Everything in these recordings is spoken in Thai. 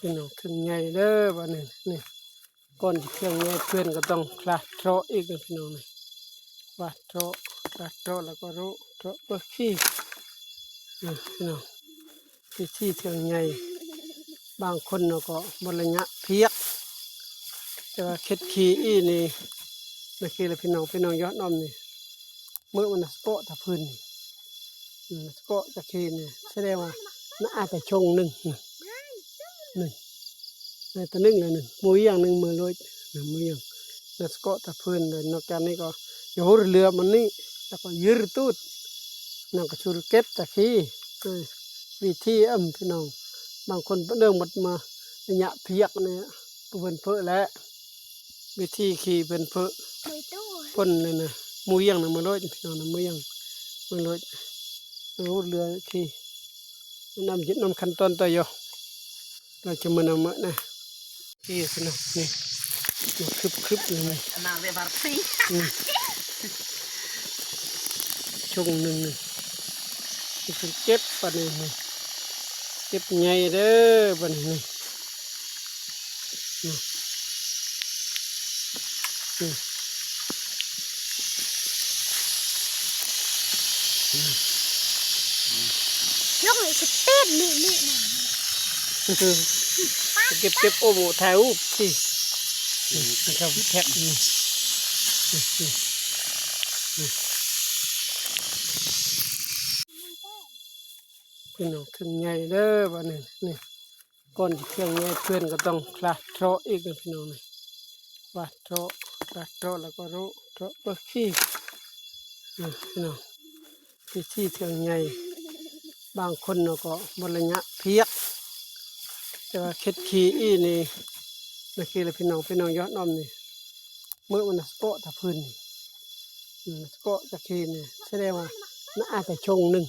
พี่น้องถึงใหญ่เด้อบ้านนี้นี่ก่อนที่เครื่องใหญ่เพื่อนก็ต้องคลาดเทาะอีกนะพี่น้องนี่ว่าเทาะคลาดเทาะแล้วก็รู้เทาะเบิกขี้นี่พี่น้องที่เครื่องใหญ่บางคนเนาะก็บรรยะเพียกแต่ว่าเค็ดขี้อีนี่นั่นคือพี่น้องยอดน้อมนี่เมื่อมันสะโปะตะพื้นนี่สะโปะตะขี้นี่แสดงว่าน่าอาจจะชงหนึ่งในตัวหนึ่งเลยหนึ่งมืออย่างหนึ่งมือลอยมืออย่างนัสก็ตะพื้นเลยนอกจากนี้ก็อยู่หัวเรือมันนี่แล้วก็ยืดตูดนั่งก็ชูเก็บตะขี้วิธีพี่น้องบางคนเดินหมดมาหยะเพียกเนี่ยเป็นเพื่อแล้ววิธีขี่เป็นเพื่อพ่นเลยนะมืออย่างหนึ่งมือลอยพี่น้องนะมืออย่างมือลอยหัวเรือขี่นำยึดนำขั้นตอนต่อยเราจะมานำนะนี่สินะนี่ครึบเลยนาเวบาร์ซีช่วงหนึ่งนี่คือเก็บปะนี่เก็บใหญ่เด้อปะนี่ยกเลยสเต็ปนี่เก็บโอ้โหถ่ายรูปสินะครับแท็กนี่พี่น้องถึงใหญ่เด้อปะนี่ก่อนที่เครื่องใหญ่เพื่อนก็ต้องคลาดเทาะอีกนะพี่น้องนี่ว่าเทาะคลาดเทาะแล้วก็รู้เทาะเบิกขี้พี่น้องที่เครื่องใหญ่บางคนเนาะก็บรรยะเพียกแต่ว่าเค็ดขี้อีนี่นั่นคือพี่น้องยอดน้อมนี่เมื่อมันสะโปะตะพื้นนี่สะโปะตะขี้นี่แสดงว่าน่าอาจจะชงหนึ่ง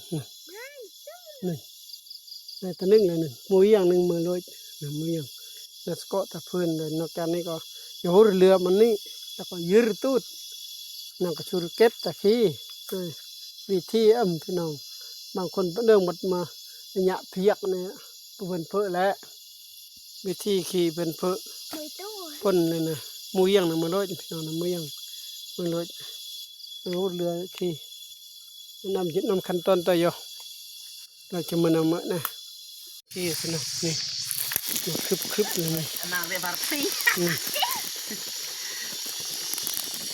ในตัวหนึ่งเลยหนึ่งมืออย่างหนึ่งมือลอยมืออย่างนัสก็ตะพื้นเลยนอกจากนี้ก็อยู่หัวเรือมันนี่แล้วก็ยืดตูดนั่งก็ชูเก็บตะขี้วิธีพี่น้องบางคนเดินหมดมาหยะเพียกเนี่ยเป็นเพื่อแล้ววิธีขี่เป็นเพื่อพ่นเลยนะมืออย่างหนึ่งมือลอยพี่น้องนะมืออย่างมือลอยหัวเรือขี่นำยึดนำขั้นตอนต่อยเราจะมานำนะนี่สินะนี่ครึบเลยนาเวบาร์ซี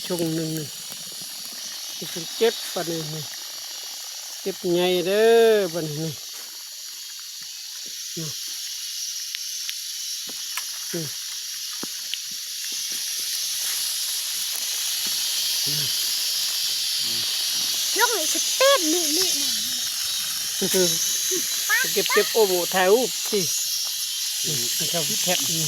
ช่วงหนึ่งนี่คือเก็บปะนี่เก็บใหญ่เด้อปะนี่ยกเลยสเต็ปนี่เก็บโอ้โหถ่ายรูปสินะครับแท็กนี่